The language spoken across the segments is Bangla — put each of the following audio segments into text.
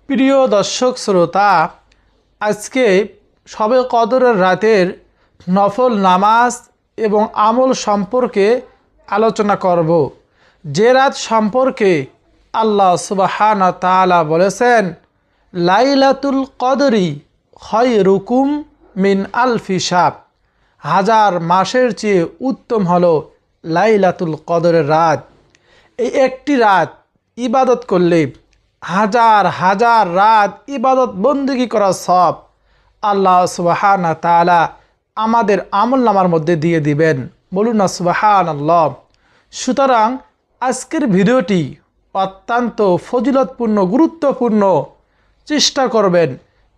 প্রিয় দর্শক শ্রোতা, আজকে শবে কদরের রাতের নফল নামাজ এবং আমল সম্পর্কে আলোচনা করব। যে রাত সম্পর্কে আল্লাহ সুবহানাহু ওয়া তাআলা বলেছেন, লাইলাতুল কদরি খায়রুকুম মিন আলফি শাহর, হাজার মাসের চেয়ে উত্তম হলো লাইলাতুল কদরের রাত। এই একটি রাত ইবাদত করলে হাজার হাজার রাত ইবাদত বন্দেগী করা সব আল্লাহ সুবহানাহু ওয়া তাআলা আমাদের আমলনামার মধ্যে দিয়ে দিবেন। বলুন না সুবহানাল্লাহ। সুতরাং আজকের ভিডিওটি অত্যন্ত ফজিলতপূর্ণ, গুরুত্বপূর্ণ। চেষ্টা করবেন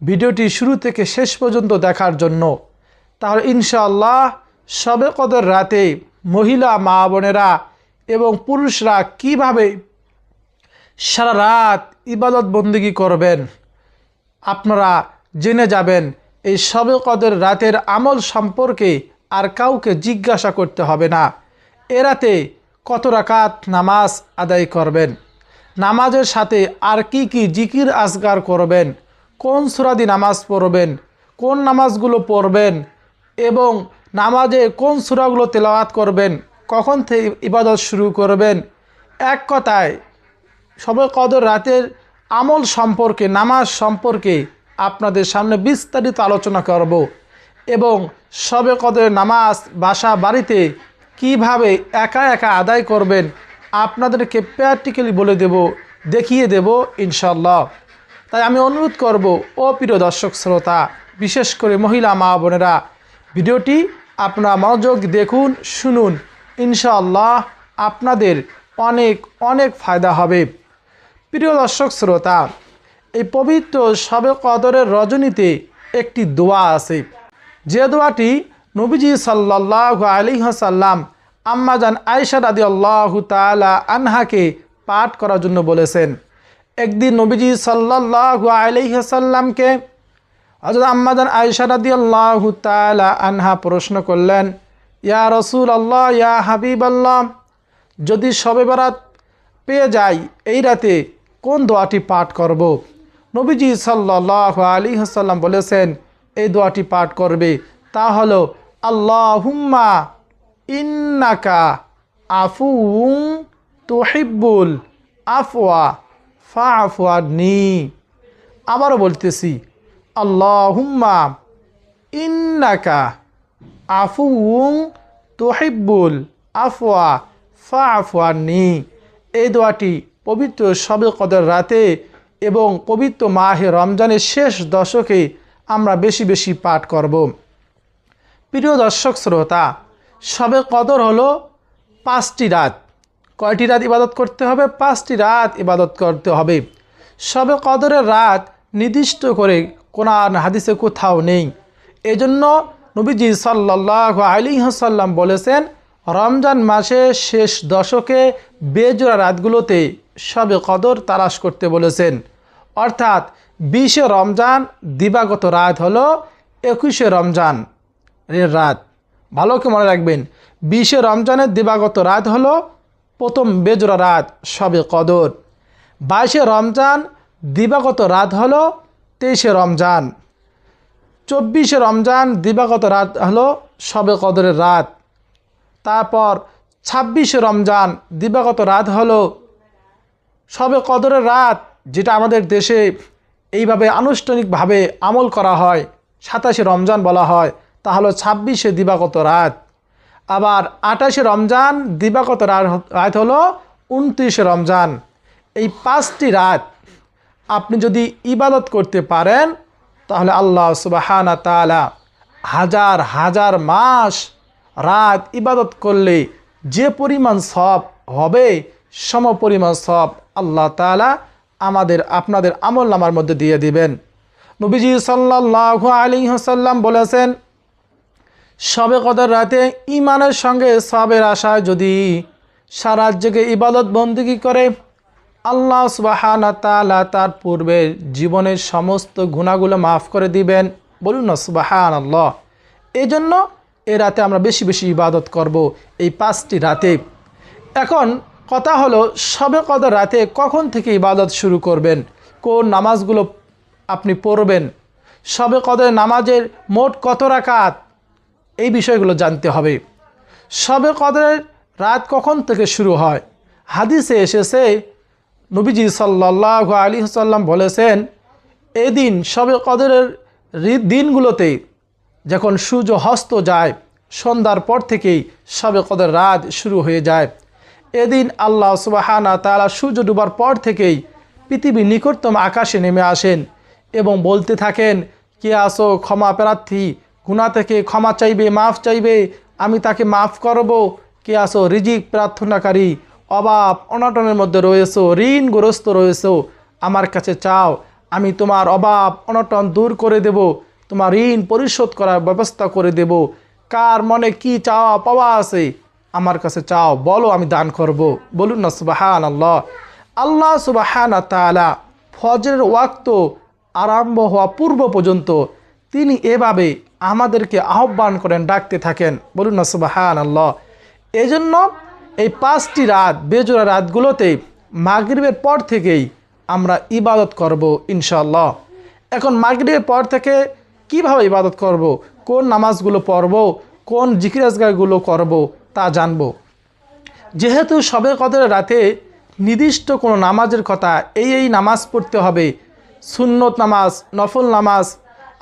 ভিডিওটি শুরু থেকে শেষ পর্যন্ত দেখার জন্য। তাহলে ইনশাআল্লাহ শবে কদর রাতে মহিলা মা বোনেরা এবং পুরুষরা কিভাবে সারা রাত ইবাদত বন্দেগী করবেন আপনারা জেনে যাবেন। এই শবে কদর রাতের আমল সম্পর্কে আর কাউকে জিজ্ঞাসা করতে হবে না। এ রাতে কত রাকাত নামাজ আদায় করবেন, নামাজের সাথে আর কি কি জিকির আজগার করবেন, কোন সূরা দিয়ে নামাজ পড়বেন, কোন নামাজগুলো পড়বেন এবং নামাজে কোন সূরাগুলো তেলাওয়াত করবেন, কখন থেকে ইবাদত শুরু করবেন। এক কথায় শবে কদর রাতের আমল সম্পর্কে, নামাজ সম্পর্কে আপনাদের সামনে বিস্তারিত আলোচনা করব এবং শবে কদরের নামাজ বাসা বাড়িতে কিভাবে একা একা আদায় করবেন আপনাদেরকে প্র্যাকটিক্যালি বলে দেব, দেখিয়ে দেব ইনশাআল্লাহ। তাই আমি অনুরোধ করব, ও প্রিয় দর্শক শ্রোতা, বিশেষ করে মহিলা মা বোনেরা, ভিডিওটি আপনারা মনোযোগ দেখুন, শুনুন। ইনশাআল্লাহ আপনাদের অনেক অনেক ফায়দা হবে। প্রিয় দর্শক শ্রোতা, এই পবিত্র শবে কদরের রজনীতে একটি দোয়া আছে, যে দোয়াটি নবীজি সাল্লাল্লাহু আলাইহি ওয়াসাল্লাম আম্মাজান আয়েশা রাদিয়াল্লাহু তাআলা আনহাকে পাঠ করার জন্য বলেছেন। একদিন নবীজি সাল্লাল্লাহু আলাইহি ওয়াসাল্লামকে হযরত আম্মাজান আয়েশা রাদিয়াল্লাহু তাআলা আনহা প্রশ্ন করলেন, ইয়া রাসূলুল্লাহ, ইয়া হাবিবাল্লাহ, যদি শবে বরাত পেয়ে যাই এই রাতে কোন দোয়াটি পাঠ করব? নবীজি সাল্লাল্লাহু আলাইহি ওয়াসাল্লাম বলেছেন, এই দোয়াটি পাঠ করবে, তা হলো আল্লাহুম্মা ইন্নাকা আফুউন তুহিব্বুল আফওয়া ফাআফু আন্নি। আবারও বলতেছি, আল্লাহুম্মা ইন্নাকা আফুউন তুহিব্বুল আফওয়া ফাআফু আন্নি। এই দোয়াটি পবিত্র শবে কদর রাতে এবং পবিত্র মাহে রমজানের শেষ দশকে আমরা বেশি বেশি পাঠ করব। প্রিয় দর্শক শ্রোতা, শবে কদর হলো 5টি রাত। কয়টি রাত ইবাদত করতে হবে? 5টি রাত ইবাদত করতে হবে। শবে কদরের রাত নির্দিষ্ট করে কোরআন হাদিসে কোথাও নেই। এজন্য নবীজি সাল্লাল্লাহু আলাইহি ওয়াসাল্লাম বলেছেন, রমজান মাসের শেষ দশকে বেজোড়া রাতগুলোতে শবে কদর তালাশ করতে বলেছেন। অর্থাৎ 20শে রমজান দিবাগত রাত হলো 21শে রমজান এর রাত। ভালো করে মনে রাখবেন, 20শে রমজানের দিবাগত রাত হলো প্রথম বেজোড়া রাত শবে কদর। 22শে রমজান দিবাগত রাত হলো 23শে রমজান। 24শে রমজান দিবাগত রাত হলো শবে কদরের রাত। তারপর 26শে রমজান দিবাগত রাত হলো শবে কদরের রাত, যেটা আমাদের দেশে এইভাবে আনুষ্ঠানিকভাবে আমল করা হয় 27শে রমজান বলা হয়, তা হলো 26শে দিবাগত রাত। আবার 28শে রমজান দিবাগত রাত হলো 29শে রমজান। এই 5টি রাত আপনি যদি ইবাদত করতে পারেন তাহলে আল্লাহ সুবহানাহু ওয়া তাআলা হাজার হাজার মাস রাত ইবাদত করলে যে পরিমাণ সওয়াব হবে, সম পরিমাণ সওয়াব আল্লাহ তাআলা আমাদের আপনাদের আমলনামার মধ্যে দিয়ে দিবেন। নবীজি সাল্লাল্লাহু আলাইহি ওয়াসাল্লাম বলেছেন, শবে কদর রাতে ঈমানের সঙ্গে সওয়াবের আশায় যদি সারা জেগে ইবাদত বন্দেগী করে, আল্লাহ সুবহানাহু ওয়া তাআলা তার পূর্বের জীবনের সমস্ত গুনাহগুলো মাফ করে দিবেন। বলুন না সুবহানাল্লাহ। এই জন্য এই রাতে আমরা বেশি বেশি ইবাদত করব, এই 5টি রাতে। এখন কথা হলো শবে কদর রাতে কখন থেকে ইবাদত শুরু করবেন। কোন নামাজগুলো আপনি পড়বেন, শবে কদরের নামাজের মোট কত রাকাত, এই বিষয়গুলো জানতে হবে। শবে কদরের রাত কখন থেকে শুরু হয়? হাদিসে এসেছে নবীজি সাল্লাল্লাহু আলাইহি ওয়াসাল্লাম বলেছেন, এদিন শবে কদরের দিনগুলোতে যখন সূর্য হস্ত যায়, সন্ধ্যার পর থেকেই শবে কদর রাত শুরু হয়ে যায়। এদিন আল্লাহ সুবহানাহু ওয়া তাআলা সূর্য ডুবার পর থেকেই পৃথিবীর নিকটতম আকাশে নেমে আসেন এবং বলতে থাকেন, কে আসো ক্ষমা প্রার্থী, গুনাহ থেকে ক্ষমা চাইবে, মাফ চাইবে, আমি তাকে মাফ করব। কে আসো রিজিক প্রার্থনাকারী, অভাব অনটনের মধ্যে রয়েছো, ঋণগ্রস্ত রয়েছো, আমার কাছে চাও, আমি তোমার অভাব অনটন দূর করে দেব, তোমার ঋণ পরিশোধ করার ব্যবস্থা করে দেব। কার মনে কি চাওয়া পাওয়া আছে আমার কাছে চাও, বলো আমি দান করব। বলুন না সুবহানাল্লাহ। আল্লাহ সুবহানাহু ওয়া তাআলা ফজরের ওয়াক্ত আরম্ভ হওয়া পূর্ব পর্যন্ত তিনি এভাবে আমাদেরকে আহ্বান করেন, ডাকতে থাকেন। বলুন না সুবহানাল্লাহ। এজন্য এই 5টি রাত, বেজোড়া রাতগুলোতে মাগরিবের পর থেকেই আমরা ইবাদত করব ইনশাআল্লাহ। এখন মাগরিবের পর থেকে কিভাবে ইবাদত করব, কোন নামাজগুলো পড়ব, কোন জিকির আজকারগুলো করব তা জানব। যেহেতু শবে কদরের রাতে নির্দিষ্ট কোনো নামাজের কথা, এই নামাজ পড়তে হবে, সুন্নত নামাজ, নফল নামাজ,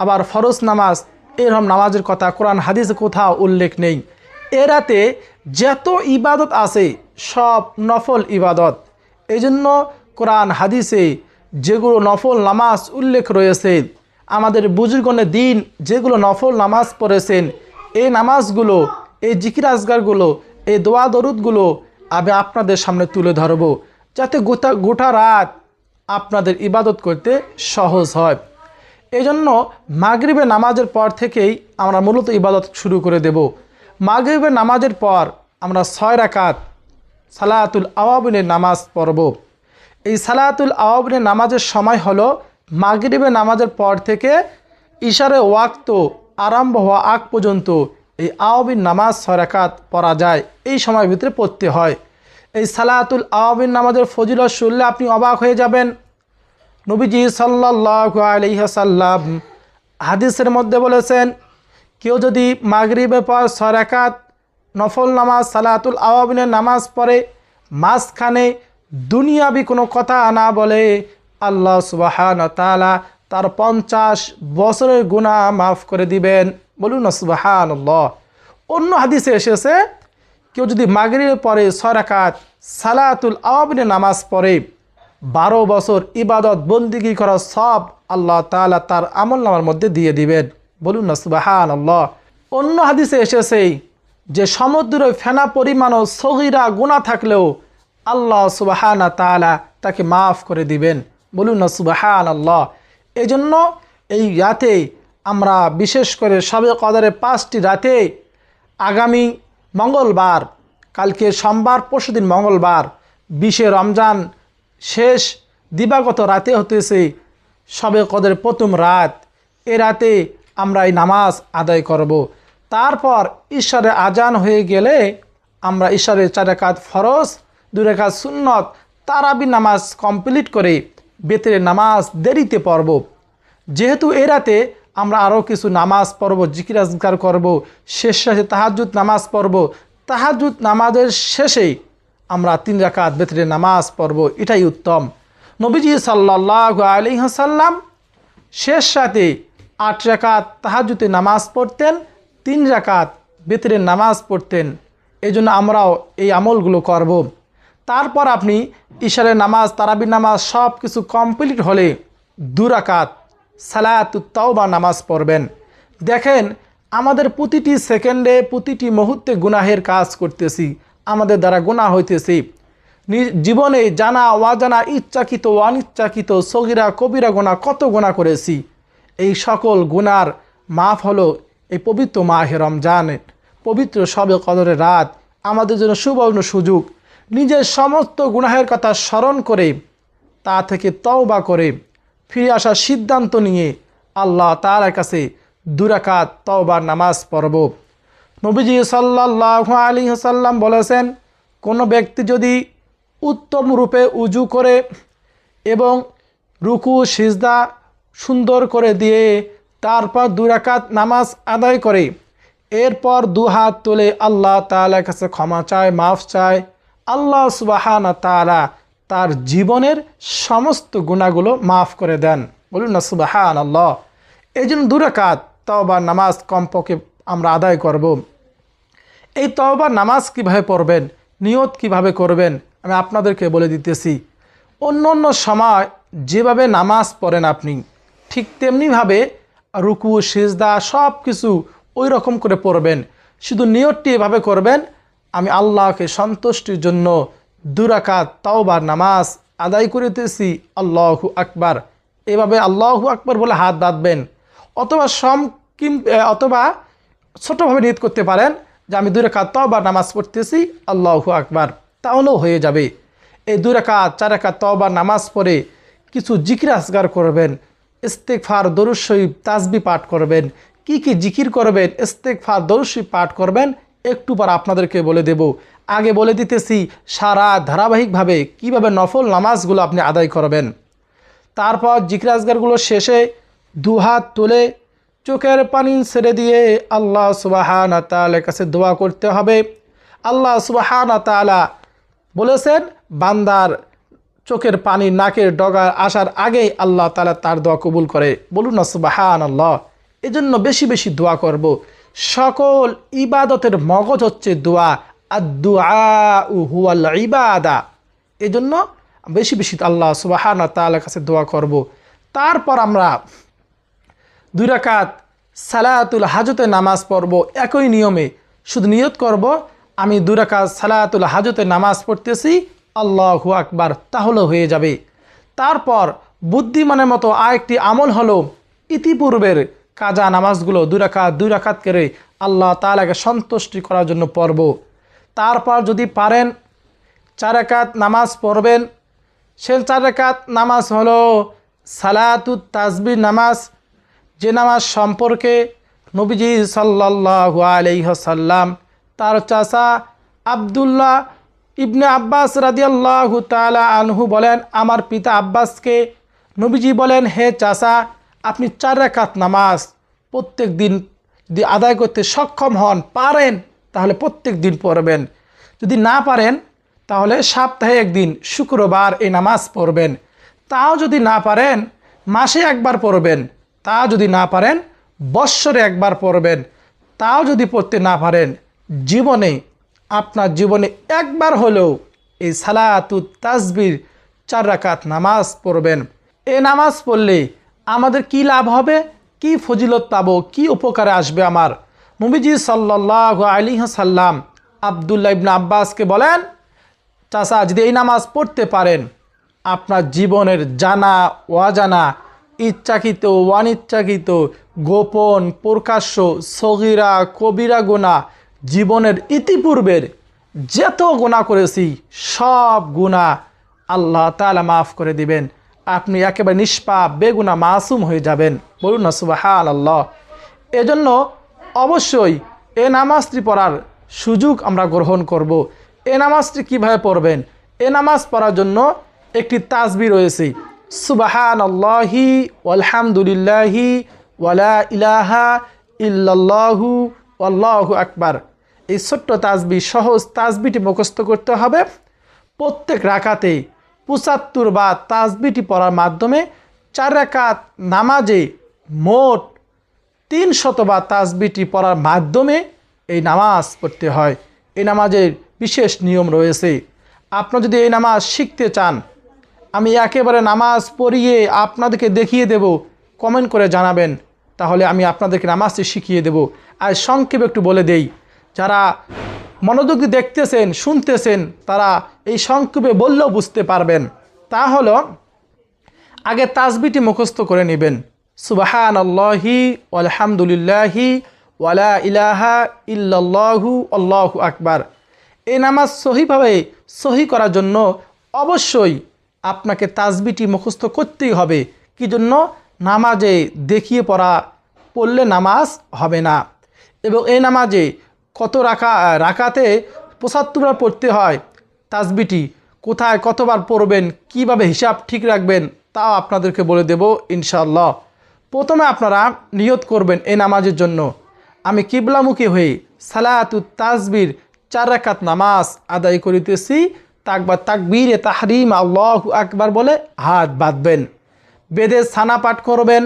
আবার ফরজ নামাজ, এরকম নামাজের কথা কোরআন হাদিসে কোথাও উল্লেখ নেই। এ রাতে যত ইবাদত আছে সব নফল ইবাদত। এই জন্য কোরআন হাদিসে যেগুলো নফল নামাজ উল্লেখ রয়েছে, আমাদের বুজুর্গণের দিন যেগুলো নফল নামাজ পড়েছেন, এই নামাজগুলো, এই জিকির আজগারগুলো, এই দোয়া দরুদগুলো আমি আপনাদের সামনে তুলে ধরব, যাতে গোটা রাত আপনাদের ইবাদত করতে সহজ হয়। এই জন্য মাগরিবের নামাজের পর থেকেই আমরা মূলত ইবাদত শুরু করে দেব। মাগরিবের নামাজের পর আমরা 6 রাকাত সালাতুল আওয়াবিনের নামাজ পড়ব। এই সালাতুল আওয়াবিনের নামাজের সময় হলো মাগরিবের নামাজের পর থেকে ইশারে ওয়াক্ত আরম্ভ হওয়া আগ পর্যন্ত এই আওয়াবিন নামাজ 6 রাকাত পড়া যায়, এই সময়ের ভিতরে পড়তে হয়। এই সালাতুল আওয়াবিন নামাজের ফজিলত শুনলে আপনি অবাক হয়ে যাবেন। নবীজি সাল্লাল্লাহু আলাইহি ওয়াসাল্লাম হাদিসের মধ্যে বলেছেন, কেউ যদি মাগরিবের পর 6 রাকাত নফল নামাজ সালাতুল আওয়াবিনের নামাজ পড়ে, মাঝখানে দুনিয়াবি কোনো কথা না বলে, আল্লাহ সুবহানাহু ওয়া তাআলা তার 50 বছরের গুনাহ মাফ করে দিবেন। বলুন না সুবহানাল্লাহ। অন্য হাদিসে এসেছে, কেউ যদি মাগরিবের পরে 6 রাকাত সালাতুল আওয়াবিনের নামাজ পড়ে, 12 বছর ইবাদত বন্দিগি করা সব আল্লাহ তাআলা তার আমলনামার মধ্যে দিয়ে দিবেন। বলুন না সুবহানাল্লাহ। অন্য হাদিসে এসেছে যে সমুদ্রের ফেনা পরিমাণও সগীরা গুনাহ থাকলেও আল্লাহ সুবহানাহু ওয়া তাআলা তাকে মাফ করে দিবেন। বলুন না সুবহানাল্লাহ। এই জন্য এই রাতে আমরা বিশেষ করে শবে কদরের 5টি রাতে, আগামী মঙ্গলবার, কালকে সোমবার, পরশুদিন মঙ্গলবার, 20 রমজান শেষ দিবাগত রাতে হতেছে শবে কদরের প্রথম রাত। এ রাতে আমরা এই নামাজ আদায় করব। তারপর ঈশ্বরের আজান হয়ে গেলে আমরা ঈশ্বরের 4 রাকাত ফরজ, 2 রাকাত সুন্নত, তারাবি নামাজ কমপ্লিট করে বেতের নামাজ দেরিতে পড়ব। যেহেতু এ রাতে আমরা আরও কিছু নামাজ পড়ব, জিকির আজকার করব, শেষে তাহাজ্জুদ নামাজ পড়ব। তাহাজ্জুদ নামাজের শেষে আমরা 3 রাকাত বেতের নামাজ পড়ব, এটাই উত্তম। নবীজি সাল্লাল্লাহু আলাইহি ওয়াসাল্লাম শেষ রাতে 8 রাকাত তাহাজ্জুদের নামাজ পড়তেন, 3 রাকাত বেতের নামাজ পড়তেন। এই জন্য আমরাও এই আমলগুলো করব। তারপর আপনি ইশারের নামাজ, তারাবির নামাজ সব কিছু কমপ্লিট হলে 2 রাকাত সালাতুত তাওবা নামাজ পড়বেন। দেখেন, আমাদের প্রতিটি সেকেন্ডে, প্রতিটি মুহূর্তে গুনাহের কাজ করতেছি, আমাদের দ্বারা গুনাহ হইতেছে। জীবনে জানা অজানা, ইচ্ছাকৃত অনিচ্ছাকৃত, সগীরা কবিরা গুনাহ কত গুনাহ করেছি। এই সকল গুনার মাফ হলো এই পবিত্র মাহে রমজানের পবিত্র শবে কদরের রাত আমাদের জন্য সুবর্ণ সুযোগ। নিজের সমস্ত গুনাহের কথা স্মরণ করে তা থেকে তওবা করে ফিরে আসার সিদ্ধান্ত নিয়ে আল্লাহ তাআলার কাছে 2 রাকাত তওবার নামাজ পড়ব। নবীজি সাল্লাল্লাহু আলাইহি ওয়াসাল্লাম বলেছেন, কোনো ব্যক্তি যদি উত্তম রূপে উজু করে এবং রুকু সিজদা সুন্দর করে দিয়ে তারপর 2 রাকাত নামাজ আদায় করে এরপর 2 হাত তুলে আল্লাহ তাআলার কাছে ক্ষমা চায়, মাফ চায়, আল্লাহ সুবহানাহু ওয়া তাআলা তার জীবনের সমস্ত গুনাহগুলো মাফ করে দেন। বলুন না সুবহানাল্লাহ। এই জন্য 2 রাকাত তওবার নামাজ কমপক্ষে আমরা আদায় করব। এই তওবার নামাজ কিভাবে পড়বেন, নিয়ত কিভাবে করবেন আমি আপনাদেরকে বলে দিতেছি। অন্য অন্য সময় যেভাবে নামাজ পড়েন আপনি ঠিক তেমনিভাবে রুকু সিজদা সব কিছু ওই রকম করে পড়বেন। শুধু নিয়তটি এভাবে করবেন, আমি আল্লাহকে সন্তুষ্টির জন্য 2 রাকাত তওবার নামাজ আদায় করিতেছি, আল্লাহু আকবার। এভাবে আল্লাহু আকবার বলে হাত বাঁধবেন, অথবা ছোটোভাবে নিয়ত করতে পারেন যে আমি 2 রাকাত তওবার নামাজ পড়তেছি, আল্লাহু আকবার, তাহলেও হয়ে যাবে। এই 2 রাকাত 4 রাকাত তওবার নামাজ পড়ে কিছু জিকির আজগার করবেন, ইস্তেগফার দরুদ শরীফ তাসবিহ পাঠ করবেন। কি কি জিকির করবেন, ইস্তেগফার দরুদ শরীফ পাঠ করবেন একটু পর আপনাদেরকে বলে দেব। আগে বলে দিতেছি সারা ধারাবাহিকভাবে কিভাবে নফল নামাজগুলো আপনি আদায় করবেন। তারপর জিকির আজগারগুলো শেষে 2 হাত তুলে চোখের পানি ছেড়ে দিয়ে আল্লাহ সুবহানাহু ওয়া তাআলার কাছে দোয়া করতে হবে। আল্লাহ সুবহানাহু ওয়া তাআলা বলেছেন বান্দার চোখের পানি নাকের ডগা আসার আগেই আল্লাহ তাআলা তার দোয়া কবুল করে। বলুন না সুবহানাল্লাহ। এজন্য বেশি বেশি দোয়া করব। সকল ইবাদতের মগজ হচ্ছে দোয়া, আদ-দুআউ হুয়াল ইবাদা। এজন্য বেশি বেশি আল্লাহ সুবহানাহু ওয়া তাআলার কাছে দোয়া করব। তারপর আমরা 2 রাকাত সালাতুল হাজতের নামাজ পড়ব একই নিয়মে। শুধু নিয়ত করব আমি 2 রাকাত সালাতুল হাজতের নামাজ পড়তেছি, আল্লাহু আকবার, তাহলে হয়ে যাবে। তারপর বুদ্ধিমানের মতো আরেকটি আমল হলো ইতিপূর্বের কাজা নামাজগুলো 2 রাকাত করে আল্লাহ তাআলাকে সন্তুষ্টি করার জন্য পড়ব। তারপর যদি পারেন 4 রাকাত নামাজ পড়বেন। সে 4 রাকাত নামাজ হলো সালাতুত তাসবিহ নামাজ, যে নামাজ সম্পর্কে নবীজি সাল্লাল্লাহু আলাইহি ওয়াসাল্লাম তার চাচা আব্দুল্লাহ ইবনে আব্বাস রাদিয়াল্লাহু তাআলা আনহু বলেন, আমার পিতা আব্বাসকে নবীজি বলেন, হে চাচা, আপনি 4 রাকাত নামাজ প্রত্যেক দিন যদি আদায় করতে সক্ষম হন, পারেন, তাহলে প্রত্যেক দিন পড়বেন। যদি না পারেন তাহলে সপ্তাহে একদিন শুক্রবার এই নামাজ পড়বেন। তাও যদি না পারেন মাসে একবার পড়বেন। তা যদি না পারেন বৎসরে একবার পড়বেন। তাও যদি পড়তে না পারেন আপনার জীবনে একবার হলেও এই সালাতুত তাসবিহ 4 রাকাত নামাজ পড়বেন। এই নামাজ পড়লে আমাদের কি লাভ হবে, কি ফজিলত পাবো, কি উপকারে আসবে আমার। নবীজি সাল্লাল্লাহু আলাইহি ওয়াসাল্লাম আব্দুল্লাহ ইবনে আব্বাসকে বলেন, চাচা যদি এই নামাজ পড়তে পারেন আপনার জীবনের জানা অজানা, ইচ্ছাকৃত অনিচ্ছাকৃত, গোপন প্রকাশ্য, সগীরা কবিরা গুনাহ, জীবনের ইতিপূর্বের যত গুনাহ করেছি সব গুনাহ আল্লাহ তাআলা মাফ করে দিবেন। আপনি একেবারে নিষ্পাপ বেগুনাহ মাসুম হয়ে যাবেন। বলুন না সুবহানাল্লাহ। এজন্য অবশ্যই এই নামাজটি পড়ার সুযোগ আমরা গ্রহণ করব। এই নামাজটি কীভাবে পড়বেন? এই নামাজ পড়ার জন্য একটি তাসবিহ রয়েছে, সুবহানাল্লাহি ওয়ালহামদুলিল্লাহি ওয়ালা ইলাহা ইল্লাল্লাহু আল্লাহু আকবার। এই ছোট্ট তাসবিহ, সহজ তাসবিহটি মুখস্থ করতে হবে। প্রত্যেক রাকাতে 75 বার তাসবিহটি পড়ার মাধ্যমে 4 রাকাত নামাজে মোট 300 বার তাসবিহটি পড়ার মাধ্যমে এই নামাজ পড়তে হয়। এই নামাজের বিশেষ নিয়ম রয়েছে। আপনারা যদি এই নামাজ শিখতে চান, আমি একেবারে নামাজ পড়িয়ে আপনাদেরকে দেখিয়ে দেব, কমেন্ট করে জানাবেন, তাহলে আমি আপনাদেরকে নামাজটি শিখিয়ে দেব। আর সংক্ষেপে একটু বলে দেই, যারা মনোযোগ দিয়ে দেখতেছেন শুনতেছেন তারা এই সংক্ষেপে বললেও বুঝতে পারবেন। তা হলো আগে তাসবিহটি মুখস্থ করে নেবেন, সুবহানাল্লাহি ওয়ালহামদুলিল্লাহি ওয়ালা ইলাহা ইল্লাল্লাহু আল্লাহু আকবার। এই নামাজ সহি করার জন্য অবশ্যই আপনাকে তাসবিহটি মুখস্থ করতেই হবে। কি জন্য? নামাজে দেখিয়ে পড়লে নামাজ হবে না। এবং এই নামাজে কত রাকাতে 75 বার পড়তে হয়, তাসবিহটি কোথায় কতবার পড়বেন, কিভাবে হিসাব ঠিক রাখবেন তাও আপনাদেরকে বলে দেব ইনশাআল্লাহ। প্রথমে আপনারা নিয়ত করবেন এই নামাজের জন্য, আমি কিবলামুখী হয়ে সালাতুত তাসবির 4 রাকাত নামাজ আদায় করিতেছি। তাকবীরে তাহরিম আল্লাহু আকবার বলে হাত বাঁধবেন, বেদে সানা পাঠ করবেন,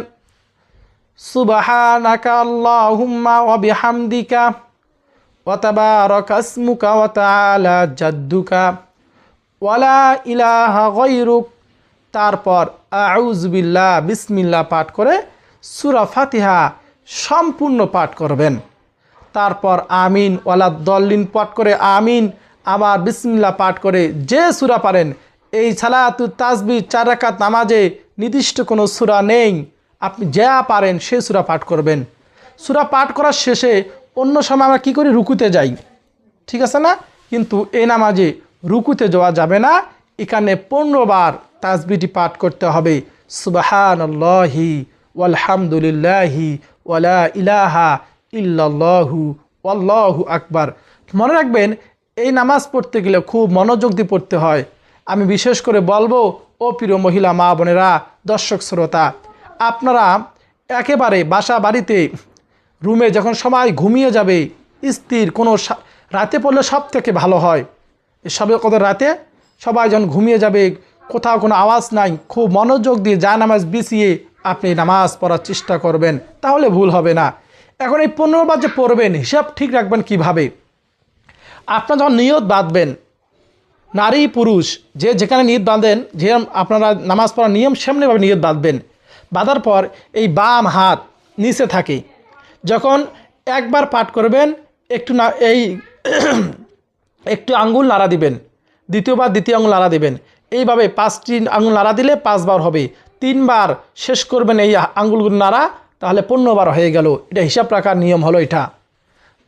সুবহানাকা আল্লাহুম্মা ওয়া বিহামদিকা ওয়া তাবারাকা ইসমুকা ওয়া তাআলা জাদ্দুকা ওয়ালা ইলাহা গায়রুক। তারপর আউযু বিল্লাহ বিসমিল্লাহ পাঠ করে সূরা ফাতিহা সম্পূর্ণ পাঠ করবেন। তারপর আমিন ওয়ালা দল্লিন পাঠ করে আমিন, আবার বিসমিল্লাহ পাঠ করে যে সূরা পারেন। এই সালাতুত তাসবিহ 4 রাকাত নামাজে নির্দিষ্ট কোনো সূরা নেই, আপনি যা পারেন সেই সূরা পাঠ করবেন। সূরা পাঠ করার শেষে অন্য সময় আমরা কী করি, রুকুতে যাই, ঠিক আছে না? কিন্তু এই নামাজে রুকুতে যাওয়া যাবে না। এখানে 15 বার তাসবিহটি পাঠ করতে হবে, সুবহানাল্লাহি ওয়ালহামদুলিল্লাহি ওয়ালা ইলাহা ইল্লাল্লাহু ওয়াল্লাহু আকবার। মনে রাখবেন এই নামাজ পড়তে গেলে খুব মনোযোগ দিয়ে পড়তে হয়। আমি বিশেষ করে বলবো, ও প্রিয় মহিলা মা বোনেরা, দর্শক শ্রোতা, আপনারা একেবারে বাসা বাড়িতে রুমে যখন সবাই ঘুমিয়ে যাবে, স্থির কোনো রাতে পড়লে সব থেকে ভালো হয়। সবে কদর রাতে সবাই যখন ঘুমিয়ে যাবে, কোথাও কোনো আওয়াজ নাই, খুব মনোযোগ দিয়ে নামাজ বিছিয়ে আপনি নামাজ পড়ার চেষ্টা করবেন, তাহলে ভুল হবে না। এখন এই 15 বার যে পড়বেন, হিসাব ঠিক রাখবেন কিভাবে। আপনারা যখন নিয়ত বাঁধবেন, নারী পুরুষ যে যেখানে নিয়ত বাঁধেন, যে আপনারা নামাজ পড়ার নিয়ম সেমনিভাবে নিয়ত বাঁধবেন। বাঁধার পর এই বাম হাত নিচে থাকে, যখন একবার পাঠ করবেন একটু না এই একটু আঙ্গুল নাড়া দিবেন, দ্বিতীয়বার দ্বিতীয় আঙ্গুল নাড়া দিবেন, এইভাবে 5টি আঙ্গুল নাড়া দিলে 5 বার হবে। 3 বার শেষ করবেন এই আঙ্গুলগুলো নাড়া, তাহলে 15 বার হয়ে গেল। এটা হিসাব রাখার নিয়ম হলো এটা।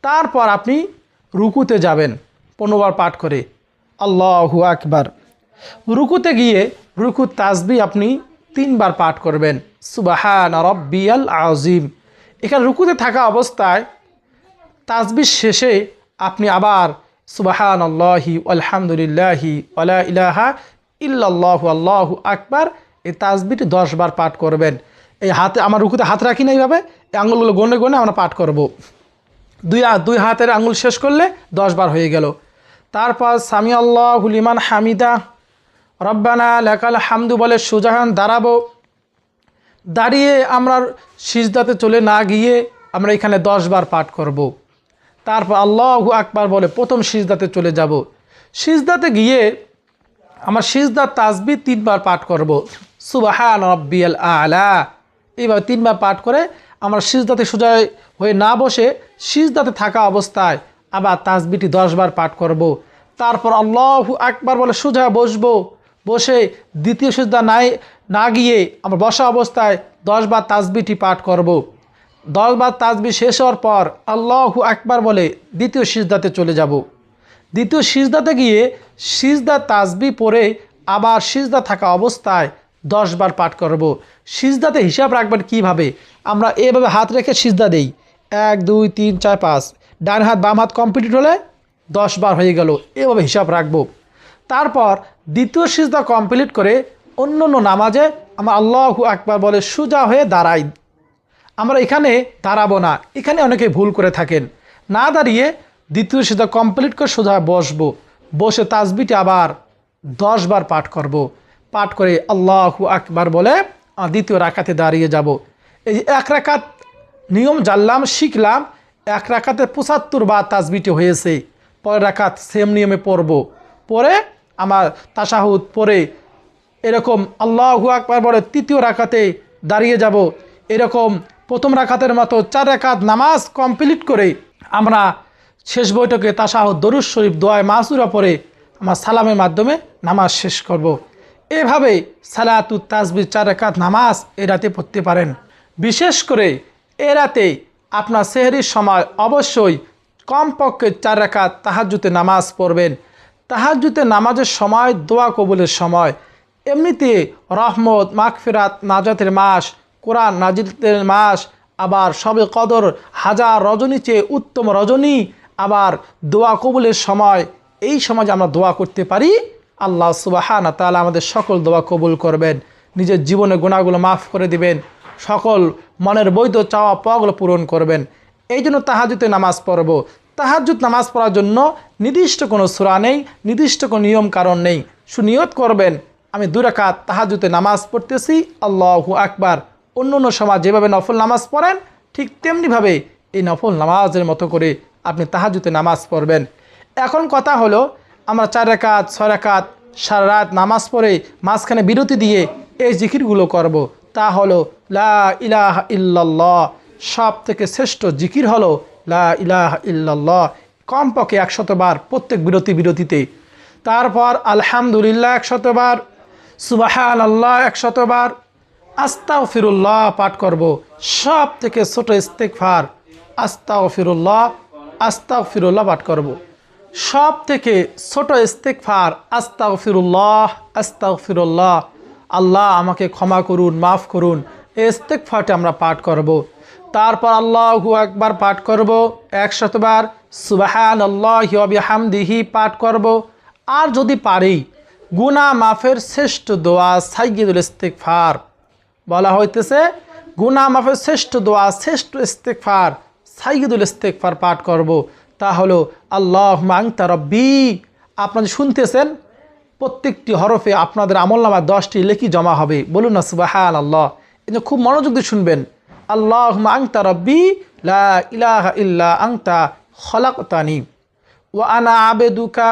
তারপর আপনি রুকুতে যাবেন 15 বার পাঠ করে আল্লাহু আকবার। রুকুতে গিয়ে রুকুর তাসবিহ আপনি 3 বার পাঠ করবেন, সুবহানা রাব্বিয়াল আযীম। এখানে রুকুতে থাকা অবস্থায় তাসবিহ শেষে আপনি আবার সুবহানাল্লাহি আলহামদুলিল্লাহি ওয়ালা ইলাহা ইল্লাল্লাহু আল্লাহু আকবার, এই তাসবিহটি 10 বার পাঠ করবেন। এই হাতে আমার রুকুতে হাত রাখি না, এইভাবে এই আঙুলগুলো গনে গনে আমরা পাঠ করব। দুই হাতের আঙুল শেষ করলে 10 বার হয়ে গেল। তারপর সামি আল্লাহু লিমান হামিদা রব্বানা লাকাল হামদু বলে সোজাহান দাঁড়াবো। দাঁড়িয়ে আমরা সিজদাতে চলে না গিয়ে আমরা এখানে 10 বার পাঠ করব। তারপর আল্লাহু আকবার বলে প্রথম সিজদাতে চলে যাব। সিজদাতে গিয়ে আমার সিজদার তাসবিহ 3 বার পাঠ করব, সুবহান রাব্বিয়াল আলা। এইভাবে 3 বার পাঠ করে আমরা সিজদাতে সোজা হয়ে না বসে সিজদাতে থাকা অবস্থায় আবার তাসবিহটি 10 বার পাঠ করব। তারপর আল্লাহু আকবার বলে সোজা বসবো, বসে দ্বিতীয় সিজদা না গিয়ে আমরা বসা অবস্থায় 10 বার তাসবিহটি পাঠ করব। 10 বার তাসবিহ শেষ হওয়ার পর আল্লাহু আকবার বলে দ্বিতীয় সিজদাতে চলে যাব। দ্বিতীয় সিজদাতে গিয়ে সিজদা তাসবিহ পড়ে আবার সিজদা থাকা অবস্থায় 10 বার পাঠ করব। সিজদাতে হিসাব রাখবেন কিভাবে, আমরা এভাবে হাত রেখে সিজদা দেই, 1 2 3 4 5, ডান হাত বাম হাত কমপ্লিট হলে 10 বার হয়ে গেল, এভাবে হিসাব রাখবো। তারপর দ্বিতীয় সিজদা কমপ্লিট করে অন্য নামাজে আমরা আল্লাহু আকবার বলে সোজা হয়ে দাঁড়াই। আমরা এখানে দাঁড়াবো না, এখানে অনেকে ভুল করে থাকেন। না দাঁড়িয়ে দ্বিতীয় সিজদা কমপ্লিট করে সোজা বসবো, বসে তাসবিহটি আবার 10 বার পাঠ করব। পাঠ করে আল্লাহু আকবার বলে দ্বিতীয় রাকাতে দাঁড়িয়ে যাব। এই 1 রাকাত নিয়ম জানলাম, শিখলাম। 1 রাকাতে 75 বার তাসবিহটি হয়েছে। পরের রাকাত সেম নিয়মে পড়ব, পরে আমার তাশাহুদ পরে এরকম আল্লাহু আকবার বলে তৃতীয় রাকাতে দাঁড়িয়ে যাব। এরকম প্রথম রাকাতের মতো 4 রাকাত নামাজ কমপ্লিট করে আমরা শেষ বৈঠকে তাশাহুদ দরুদ শরীফ দোয়ায়ে মাসুরা পড়ে আমরা সালামের মাধ্যমে নামাজ শেষ করব। এভাবে সালাতুত তাসবিহ 4 রাকাত নামাজ এ রাতে পড়তে পারেন। বিশেষ করে এ রাতে আপনার সেহরির সময় অবশ্যই কমপক্ষে 4 রাকাত তাহাজ্জুদের নামাজ পড়বেন। তাহাজ্জুদের নামাজের সময় দোয়া কবুলের সময়। এমনিতে রহমত, মাগফিরাত, নাজাতের মাস, কোরআন নাজিলের মাস, আবার শবে কদর 1000 রজনী চেয়ে উত্তম রজনী, আবার দোয়া কবুলের সময়। এই সময় আমরা দোয়া করতে পারি, আল্লাহ সুবহানাহু ওয়া তাআলা আমাদের সকল দোয়া কবুল করবেন। নিজের জীবনে গুনাহগুলো মাফ করে দিবেন, সকল মনের বৈধ চাওয়া পাওয়াগুলো পূরণ করবেন। এই জন্য তাহাজ্জুদে নামাজ পড়ব। তাহাজ্জুদ নামাজ পড়ার জন্য নির্দিষ্ট কোনো সূরা নেই, নির্দিষ্ট কোনো নিয়ম কারণ নেই। সুনিয়ত করবেন আমি 2 রাকাত তাহাজ্জুদে নামাজ পড়তেছি, আল্লাহু আকবার। অন্য অন্য সময় যেভাবে নফল নামাজ পড়েন ঠিক তেমনিভাবে এই নফল নামাজের মতো করে আপনি তাহাজ্জুদে নামাজ পড়বেন। এখন কথা হলো আমরা 4 রাকাত 6 রাকাত সারা রাত নামাজ পড়ে মাঝখানে বিরতি দিয়ে এই জিকিরগুলো করব। তা হলো লা ইলাহা ইল্লাল্লাহ, সব থেকে শ্রেষ্ঠ জিকির হলো লা ইলাহা ইল্লাল্লাহ, কমপক্ষে 100 বার প্রত্যেক বিরতিতে। তারপর আলহামদুলিল্লাহ 100 বার, সুবহানাল্লাহ 100 বার, আস্তাগফিরুল্লাহ পাঠ করব। সব থেকে ছোট ইস্তেগফার আস্তাগফিরুল্লাহ পাঠ করব। সব থেকে ছোট ইস্তেগফার আস্তাগফিরুল্লাহ, আল্লাহ আমাকে ক্ষমা করুন, মাফ করুন, এই ইস্তেগফারটি আমরা পাঠ করব। তারপর আল্লাহু আকবার পাঠ করব 100 বার, সুবহানাল্লাহি ওয়া বিহামদিহি পাঠ করব। আর যদি পারি গুনাহ মাফের শ্রেষ্ঠ দোয়া সাইয়্যিদুল ইস্তেগফার বলা হইতেছে, গুনাহ মাফের শ্রেষ্ঠ দোয়া, শ্রেষ্ঠ ইস্তেগফার সাইয়্যিদুল ইস্তেগফার পাঠ করব। তা হলো আল্লাহুম্মা আনতা রাব্বি। আপনারা শুনতেছেন প্রত্যেকটি হরফে আপনাদের আমলনামায় 10টি লেখি জমা হবে। বলুন না সুবহানাল্লাহ। এটা খুব মনোযোগ দিয়ে শুনবেন। আল্লাহুম্মা আনতা রাব্বি লা ইলাহা ইল্লা আনতা খলাকতানি ওয়া আনা আবদুকা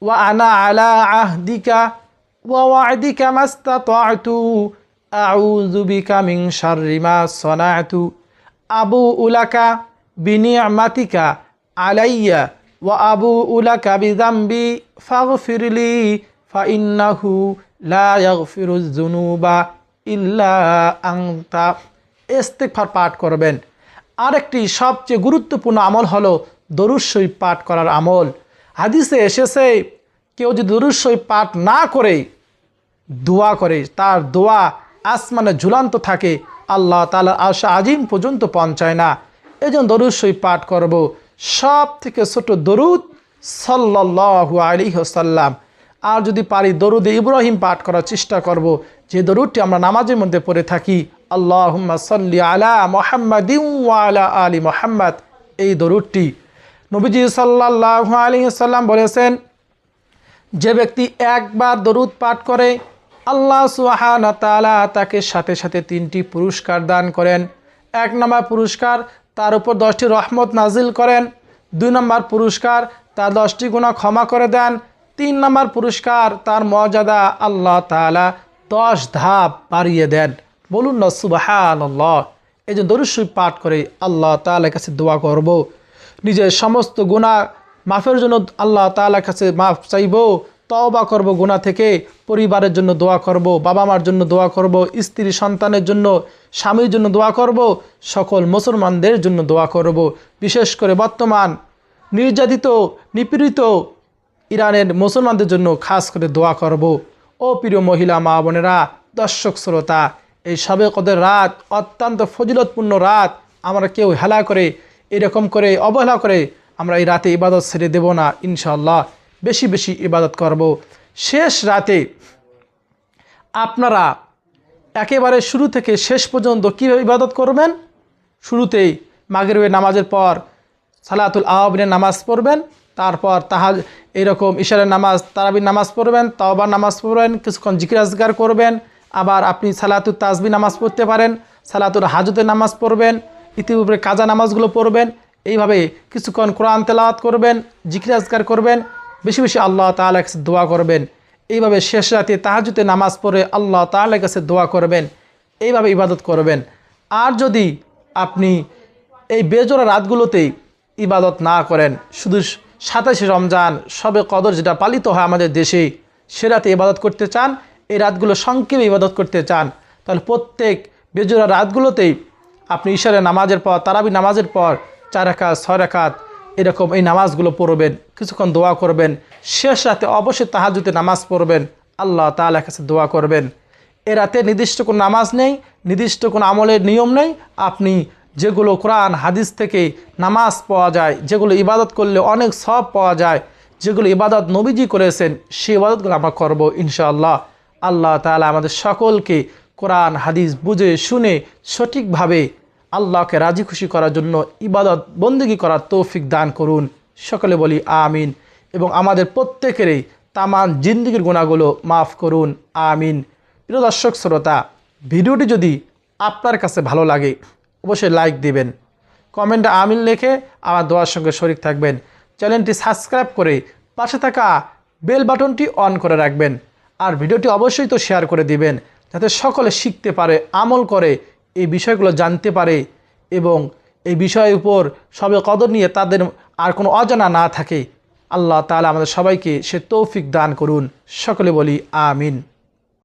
ওয়া আনা আলা আহদিকা ওয়া ওয়া'দিকা মাস্তাতা'তু আউযু বিকা মিন শাররি মা সানা'তু আবু'উ লাকা বিনি'মাতিকা আলাইয়া ওয়া আবু'উ লাকা বিযামবি ফাগফিরলি ফাইন্নাহু লা ইয়াগফিরুয যুনুবা ইল্লা আনতা। ইস্তেগফার পাঠ করবেন। আরেকটি সবচেয়ে গুরুত্বপূর্ণ আমল হলো দরুদ শরীফ পাঠ করার আমল। হাদিসে এসেছে কেউ যদি দরুদ শরীফ পাঠ না করে দোয়া করে, তার দোয়া আসমানে ঝুলন্ত থাকে, আল্লাহ তাআলার আরশ আজিম পর্যন্ত পৌঁছায় না। এজন্য দরুদ শরীফ পাঠ করব। সব থেকে ছোট দরুদ সাল্লাল্লাহু আলাইহি ওয়াসাল্লাম। আর যদি পারি দরুদে ইব্রাহিম পাঠ করার চেষ্টা করব, যে দরুদটি আমরা নামাজের মধ্যে পড়ে থাকি, আল্লাহুম্মা সাল্লি আলা মুহাম্মাদিন ওয়া আলা আলি মুহাম্মাদ। এই দরুদটি নবীজি সাল্লাল্লাহু আলাইহি ওয়াসাল্লাম বলেছেন, যে ব্যক্তি একবার দরুদ পাঠ করে আল্লাহ সুবহানাহু ওয়া তাআলা তাকে সাথে সাথে 3টি পুরস্কার দান করেন। 1 নম্বর পুরস্কার, তার উপর 10টি রহমত নাজিল করেন। 2 নম্বর পুরস্কার, তার 10টি গুনাহ ক্ষমা করে দেন। 3 নম্বর পুরস্কার, তার মর্যাদা আল্লাহ তাআলা 10 ধাপ বাড়িয়ে দেন। বলুন না সুবহানাল্লাহ। এই যে দরুদ শরীফ পাঠ করে আল্লাহ তাআলার কাছে দোয়া করব, নিজের সমস্ত গুনাহ মাফের জন্য আল্লাহ তাআলার কাছে মাফ চাইব, তওবা করব গুনাহ থেকে, পরিবারের জন্য দোয়া করব, বাবা মার জন্য দোয়া করব, স্ত্রী সন্তানের জন্য, স্বামীর জন্য দোয়া করব, সকল মুসলমানদের জন্য দোয়া করব। বিশেষ করে বর্তমান নির্যাতিত নিপীড়িত ইরানের মুসলমানদের জন্য খাস করে দোয়া করব। ও প্রিয় মহিলা মা বোনেরা, দর্শক শ্রোতা, এই শবে কদর রাত অত্যন্ত ফজিলতপূর্ণ রাত। আমরা কেউ হেলা করে এরকম করে অবহেলা করে আমরা এই রাতে ইবাদত ছেড়ে দেব না। ইনশাআল্লাহ বেশি বেশি ইবাদত করব। শেষ রাতে আপনারা একেবারে শুরু থেকে শেষ পর্যন্ত কীভাবে ইবাদত করবেন? শুরুতেই মাগরিবের নামাজের পর সালাতুল আওয়াবিনের নামাজ পড়বেন, তারপর এরকম ইশারের নামাজ, তারাবির নামাজ পড়বেন, তাওবার নামাজ পড়বেন, কিছুক্ষণ জিকির আজকার করবেন। আবার আপনি সালাতুল তাসবিহ নামাজ পড়তে পারেন, সালাতুল হাজতের নামাজ পড়বেন, ইতিপূর্বে কাজা নামাজগুলো পড়বেন। এইভাবে কিছুক্ষণ কোরআন তেলাওয়াত করবেন, জিকির আজকার করবেন, বেশি বেশি আল্লাহ তাআলার কাছে দোয়া করবেন। এইভাবে শেষ রাতে তাহাজ্জুদের নামাজ পড়ে আল্লাহ তাআলার কাছে দোয়া করবেন। এইভাবে ইবাদত করবেন। আর যদি আপনি এই বেজোড়া রাতগুলোতেই ইবাদত না করেন, শুধু 27শে রমজান শবে কদর যেটা পালিত হয় আমাদের দেশে, সে রাতে ইবাদত করতে চান, এই রাতগুলো সংক্ষেপে ইবাদত করতে চান, তাহলে প্রত্যেক বেজোড়া রাতগুলোতেই আপনি ইশারের নামাজের পর, তারাবি নামাজের পর 4 রাকাত 6 রাকাত এরকম এই নামাজগুলো পড়বেন, কিছুক্ষণ দোয়া করবেন। শেষ রাতে অবশ্যই তাহাজ্জুদের নামাজ পড়বেন, আল্লাহ তাআলার কাছে দোয়া করবেন। এ রাতে নির্দিষ্ট কোনো নামাজ নেই, নির্দিষ্ট কোনো আমলের নিয়ম নেই। আপনি যেগুলো কোরআন হাদিস থেকে নামাজ পাওয়া যায়, যেগুলো ইবাদত করলে অনেক সওয়াব পাওয়া যায়, যেগুলো ইবাদত নবীজি করেছেন, সেই ইবাদতগুলো আমরা করব ইনশাআল্লাহ। আল্লাহ তাআলা আমাদের সকলকে কোরআন হাদিস বুঝে শুনে সঠিকভাবে আল্লাহকে রাজি খুশি করার জন্য ইবাদত বন্দেগী করার তৌফিক দান করুন। সকলে বলি আমিন। এবং আমাদের প্রত্যেকেরই তামাম জিন্দেগির গুনাহগুলো মাফ করুন, আমিন। প্রিয় দর্শক শ্রোতা, ভিডিওটি যদি আপনার কাছে ভালো লাগে অবশ্যই লাইক দিবেন, কমেন্টে আমিন লিখে আমার দোয়ার সঙ্গে শরীক থাকবেন। চ্যানেলটি সাবস্ক্রাইব করে পাশে থাকা বেল বাটনটি অন করে রাখবেন। আর ভিডিওটি অবশ্যই তো শেয়ার করে দিবেন, যাতে সকলে শিখতে পারে, আমল করে এই বিষয়গুলো জানতে পারে এবং এই বিষয়ের উপর সবে কদর নিয়ে তাদের আর কোনো অজানা না থাকে। আল্লাহ তাআলা আমাদের সবাইকে সে তৌফিক দান করুন। সকলে বলি আমিন।